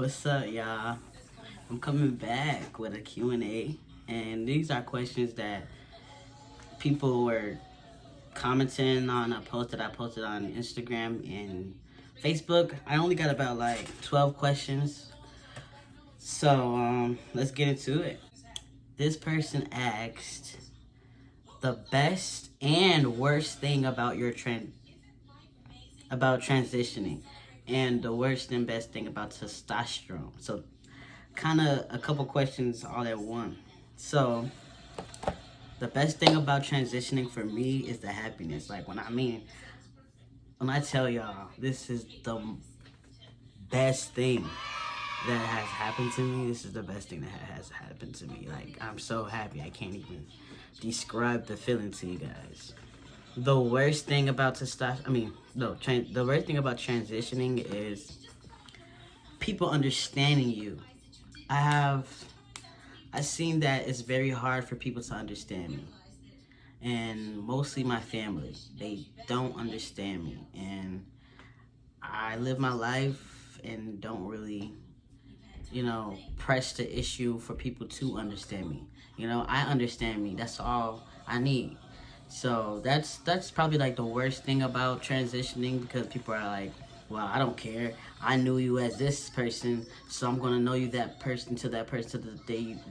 What's up, y'all? I'm coming back with a Q&A, and these are questions that people were commenting on a post that I posted on Instagram and Facebook. I only got about like 12 questions, so let's get into it. This person asked the best and worst thing about about transitioning, and the worst and best thing about testosterone. So kind of a couple questions all at one. So the best thing about transitioning for me is the happiness. Like when I tell y'all this is the best thing that has happened to me, this is the best thing that has happened to me. Like, I'm so happy I can't even describe the feeling to you guys. The worst thing about testosterone, the worst thing about transitioning is people understanding you. I I've seen that it's very hard for people to understand me, and mostly my family. They don't understand me, and I live my life and don't really, press the issue for people to understand me. I understand me. That's all I need. So that's probably like the worst thing about transitioning, because people are like, well, I don't care. I knew you as this person, so I'm gonna know you that person to that person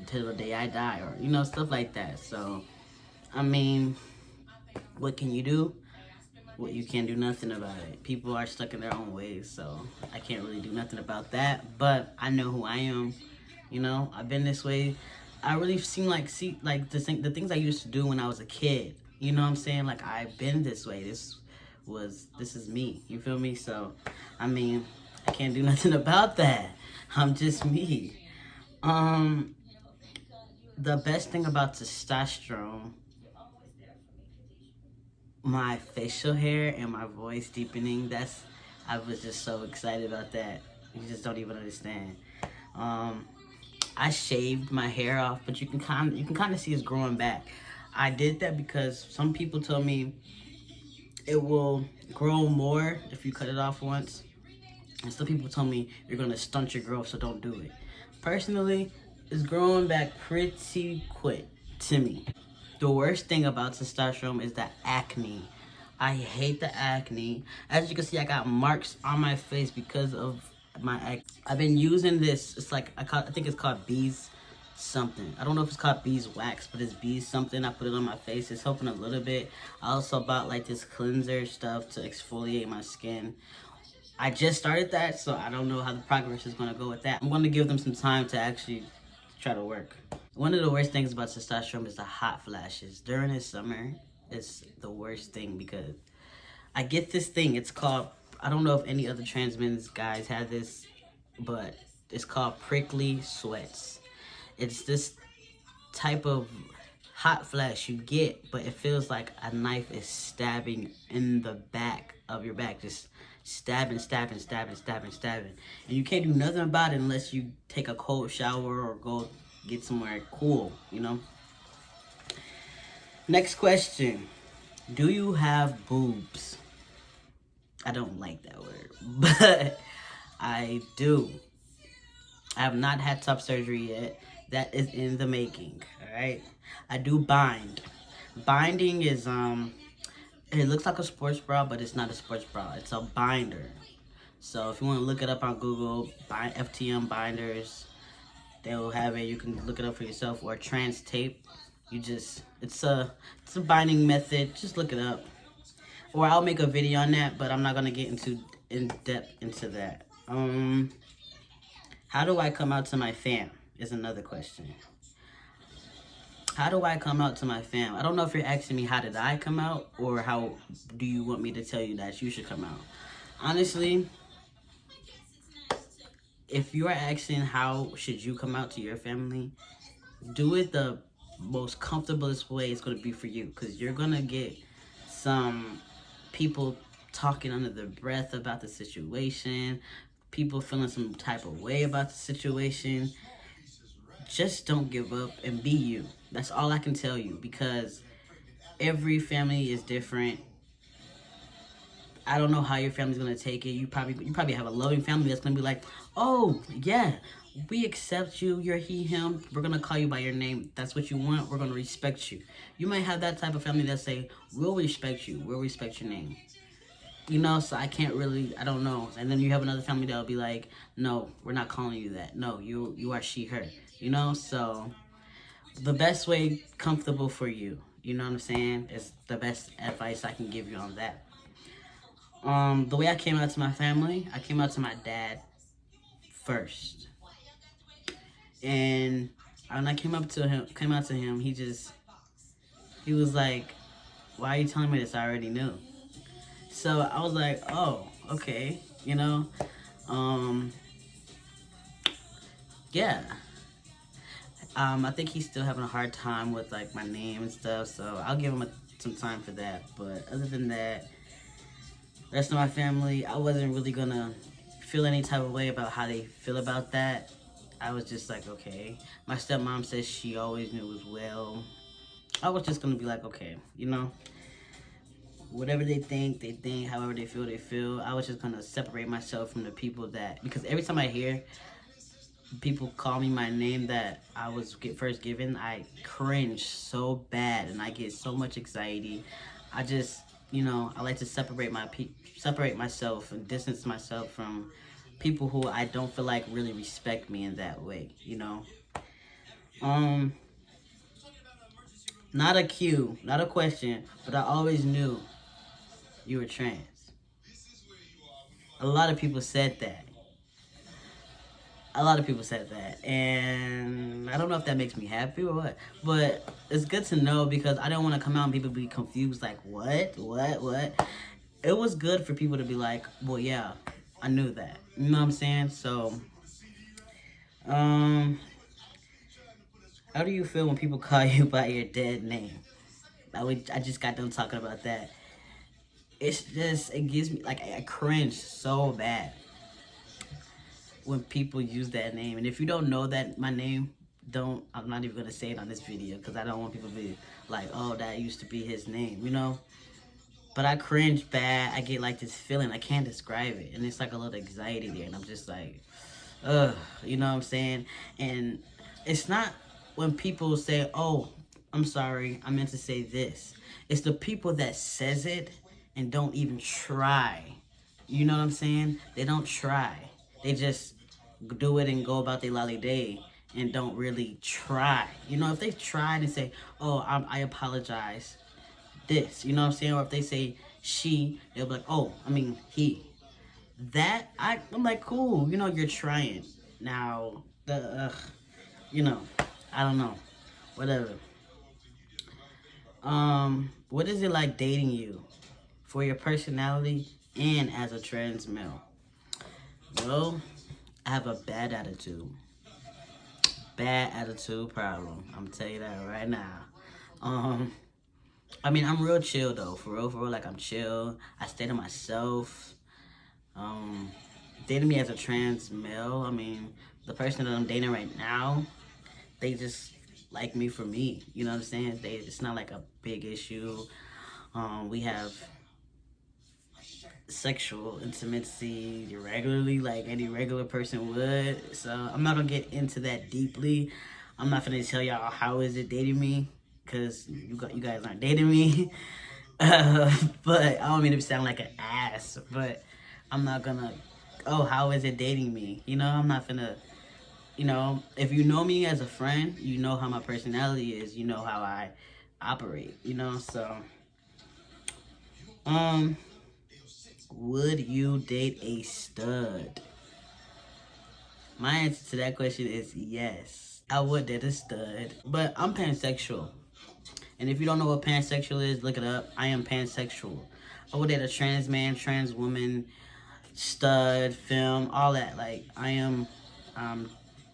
till the day I die, or stuff like that. So I mean, what can you do? Well, you can't do nothing about it. People are stuck in their own ways, so I can't really do nothing about that. But I know who I am. I've been this way. I really seem like the things I used to do when I was a kid. You know what I'm saying? Like, I've been this way. This is me. You feel me? So, I mean, I can't do nothing about that. I'm just me. Um, the best thing about testosterone, my facial hair and my voice deepening. I was just so excited about that. You just don't even understand. Um, I shaved my hair off, but you can kind of see it's growing back. I did that because some people told me it will grow more if you cut it off once, and some people told me you're gonna stunt your growth, so don't do it. Personally, it's growing back pretty quick to me. The worst thing about testosterone is the acne. I hate the acne. As you can see, I got marks on my face because of my acne. I've been using this. It's like, I think it's called bees something. I don't know if it's called beeswax, but it's bees something. I put it on my face. It's helping a little bit. I also bought like this cleanser stuff to exfoliate my skin. I just started that, so I don't know how the progress is going to go with that. I'm going to give them some time to actually try to work. One of the worst things about testosterone is the hot flashes. During the summer, it's the worst thing because I get this thing. It's called, I don't know if any other trans men's guys have this, but it's called prickly sweats. It's this type of hot flash you get, but it feels like a knife is stabbing in the back of your back, just stabbing, stabbing, stabbing, stabbing, stabbing. And you can't do nothing about it unless you take a cold shower or go get somewhere cool. Next question. Do you have boobs? I don't like that word, but I do. I have not had top surgery yet. That is in the making, alright? I do bind. Binding is, it looks like a sports bra, but it's not a sports bra. It's a binder. So if you want to look it up on Google, FTM binders, they will have it. You can look it up for yourself. Or trans tape. It's a binding method. Just look it up. Or I'll make a video on that, but I'm not gonna get in depth into that. How do I come out to my fam? Is another question. How do I come out to my fam? I don't know if you're asking me how did I come out, or how do you want me to tell you that you should come out. Honestly, if you are asking how should you come out to your family, do it the most comfortablest way it's going to be for you, because you're going to get some people talking under their breath about the situation, people feeling some type of way about the situation. Just don't give up and be you. That's all I can tell you, because every family is different. I don't know how your family's gonna take it. You probably have a loving family that's gonna be like, oh yeah, we accept you. You're he, him. We're gonna call you by your name. That's what you want. We're gonna respect you. You might have that type of family that say, we'll respect you. We'll respect your name. You know, so I can't really, I don't know. And then you have another family that'll be like, no, we're not calling you that. No, you are she, her. You know, so the best way comfortable for you. You know what I'm saying? Is the best advice I can give you on that. The way I came out to my family, I came out to my dad first. And when I came out to him, he was like, why are you telling me this? I already knew. So I was like, oh, okay, you know, um, yeah. I think he's still having a hard time with like my name and stuff, so I'll give him some time for that. But other than that, the rest of my family, I wasn't really gonna feel any type of way about how they feel about that. I was just like, okay. My stepmom says she always knew as well. I was just gonna be like, okay, you know, whatever they think, they think. However they feel, they feel. I was just gonna separate myself from the people that, because every time I hear people call me my name that I was first given, I cringe so bad and I get so much anxiety. I just, you know, I like to separate myself and distance myself from people who I don't feel like really respect me in that way, you know. Um, Not a cue, not a question, but I always knew you were trans. A lot of people said that. A lot of people said that, and I don't know if that makes me happy or what, but it's good to know because I don't want to come out and people be confused like, what? It was good for people to be like, well, yeah, I knew that. You know what I'm saying? So, um, how do you feel when people call you by your dead name? I just got done talking about that. It's just, it gives me, like, I cringe so bad when people use that name. And if you don't know that my name, I'm not even gonna say it on this video because I don't want people to be like, oh, that used to be his name, you know. But I cringe bad. I get like this feeling, I can't describe it, and it's like a little anxiety there, and I'm just like, ugh, you know what I'm saying? And it's not when people say, oh, I'm sorry, I meant to say this. It's the people that says it and don't even try. You know what I'm saying? They don't try. They just do it and go about their lolly day and don't really try. You know, if they tried and say, oh, I apologize, this, you know what I'm saying? Or if they say she, they'll be like, oh, I mean he. I'm like, cool, you know, you're trying. Now, you know, I don't know. Whatever. What is it like dating you for your personality and as a trans male? Well, I have a bad attitude. Bad attitude problem. I'm gonna tell you that right now. I mean, I'm real chill though. For real, like I'm chill. I stay to myself. Um, Dating me as a trans male, I mean, the person that I'm dating right now, they just like me for me. You know what I'm saying? It's not like a big issue. We have sexual intimacy regularly, like any regular person would. So I'm not gonna get into that deeply. I'm not gonna tell y'all how is it dating me, cause you guys aren't dating me. But I don't mean to sound like an ass, but I'm not gonna. Oh, how is it dating me? You know, I'm not gonna. You know, if you know me as a friend, you know how my personality is. You know how I operate. You know, so would you date a stud? My answer to that question is yes. I would date a stud, but I'm pansexual. And if you don't know what pansexual is, look it up. I am pansexual. I would date a trans man, trans woman, stud, film, all that. Like, I am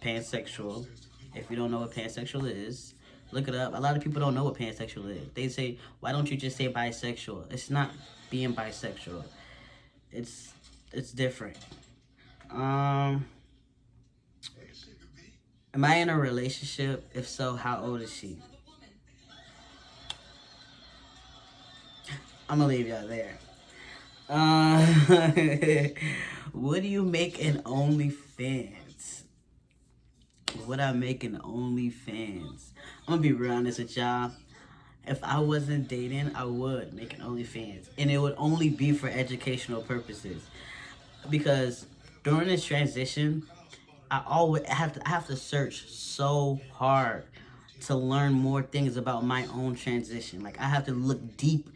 pansexual. If you don't know what pansexual is, look it up. A lot of people don't know what pansexual is. They say, why don't you just say bisexual? It's not being bisexual. It's different. Am I in a relationship? If so, how old is she? I'm gonna leave y'all there. Uh, what do you make an OnlyFans? Would I make an OnlyFans? I'm gonna be real honest with y'all. If I wasn't dating, I would make an OnlyFans, and it would only be for educational purposes. Because during this transition, I have to search so hard to learn more things about my own transition. Like I have to look deep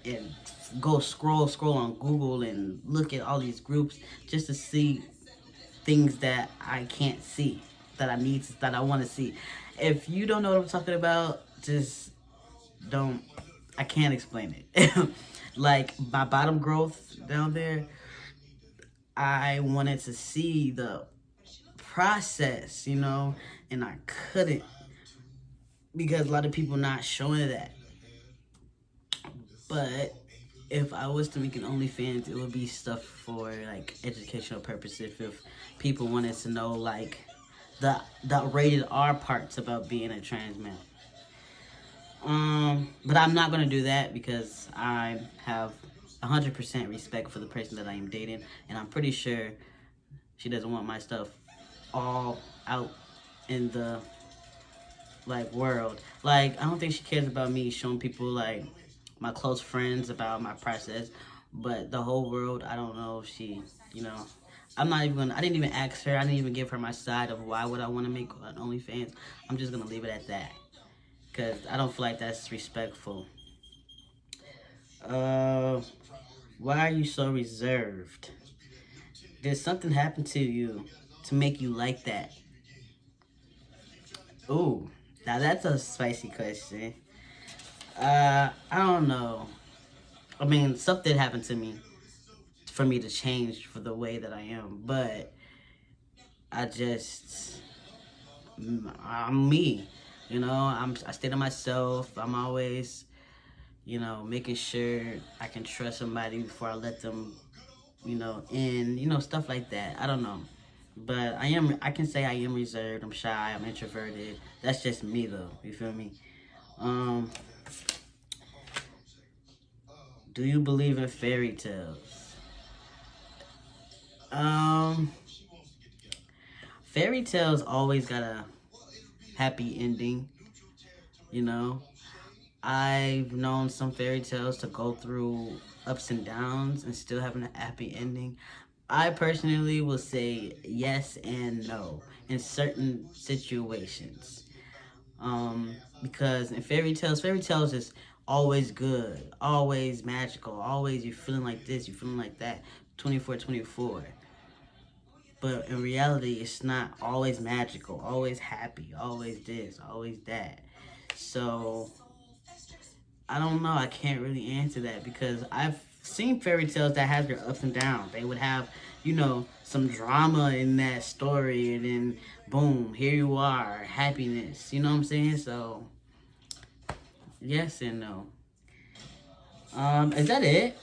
and go scroll on Google and look at all these groups just to see things that I can't see, that I want to see. If you don't know what I'm talking about, just don't. I can't explain it. Like my bottom growth down there, I wanted to see the process, and I couldn't because a lot of people not showing that. But if I was to make an OnlyFans, it would be stuff for like educational purposes. If people wanted to know like the rated R parts about being a trans man. But I'm not gonna do that because I have 100% respect for the person that I am dating, and I'm pretty sure she doesn't want my stuff all out in the like world. Like I don't think she cares about me showing people like my close friends about my process, but the whole world, I don't know if she, you know, I'm not even gonna. I didn't even ask her. I didn't even give her my side of why would I want to make an OnlyFans. I'm just gonna leave it at that because I don't feel like that's respectful. Uh, why are you so reserved? Did something happen to you to make you like that? Ooh, now that's a spicy question. I don't know. I mean, stuff did happen to me for me to change for the way that I am, but I just, I'm me. I stay to myself. I'm always, making sure I can trust somebody before I let them, in, stuff like that. I don't know. But I can say I am reserved. I'm shy. I'm introverted. That's just me, though. You feel me? Um, do you believe in fairy tales? Um, Fairy tales always got a happy ending, you know. I've known some fairy tales to go through ups and downs and still having a happy ending. I personally will say yes and no in certain situations. Because in fairy tales is always good, always magical, always you feeling like this, you feeling like that, 24/24. But in reality, it's not always magical, always happy, always this, always that. So I don't know. I can't really answer that because I've seen fairy tales that have their ups and downs. They would have, some drama in that story, and then boom, here you are, happiness. You know what I'm saying? So yes and no. Is that it?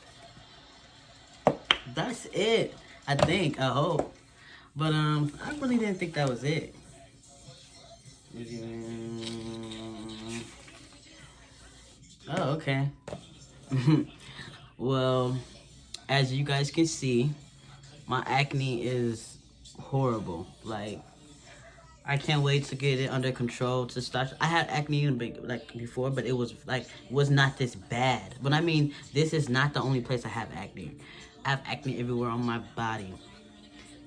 That's it. I think. I hope. But I really didn't think that was it. Oh, okay. Well, as you guys can see, my acne is horrible. Like, I can't wait to get it under control to start. I had acne like before, but it was not this bad. But I mean, this is not the only place I have acne. I have acne everywhere on my body,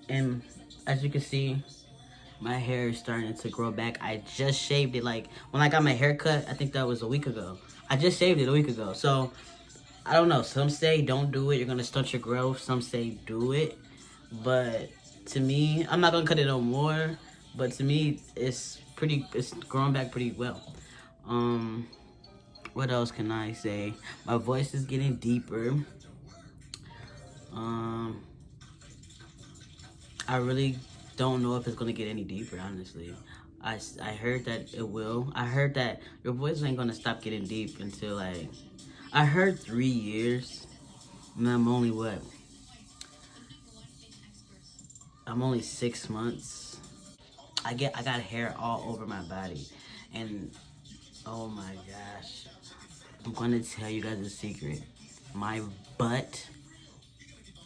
and as you can see, my hair is starting to grow back. I just shaved it. Like when I got my hair cut, I think that was a week ago. I just shaved it a week ago. So I don't know. Some say don't do it. You're gonna stunt your growth. Some say do it. But to me, I'm not gonna cut it no more. But to me, it's pretty. It's growing back pretty well. Um, what else can I say? My voice is getting deeper. Um, I really don't know if it's gonna get any deeper. Honestly, I heard that it will. I heard that your voice ain't gonna stop getting deep until like. I heard 3 years. And I'm only what? I'm only 6 months. I got hair all over my body, and oh my gosh, I'm gonna tell you guys a secret. My butt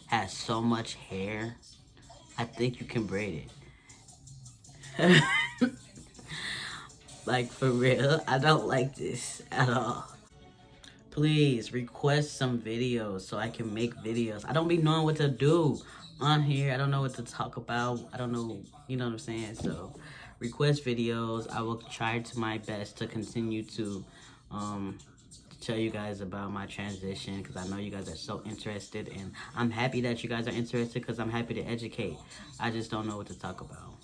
has so much hair, I think you can braid it. Like, for real, I don't like this at all. Please request some videos so I can make videos. I don't be knowing what to do on here. I don't know what to talk about. I don't know, you know what I'm saying? So request videos. I will try to my best to continue to tell you guys about my transition, because I know you guys are so interested, and I'm happy that you guys are interested because I'm happy to educate. I just don't know what to talk about.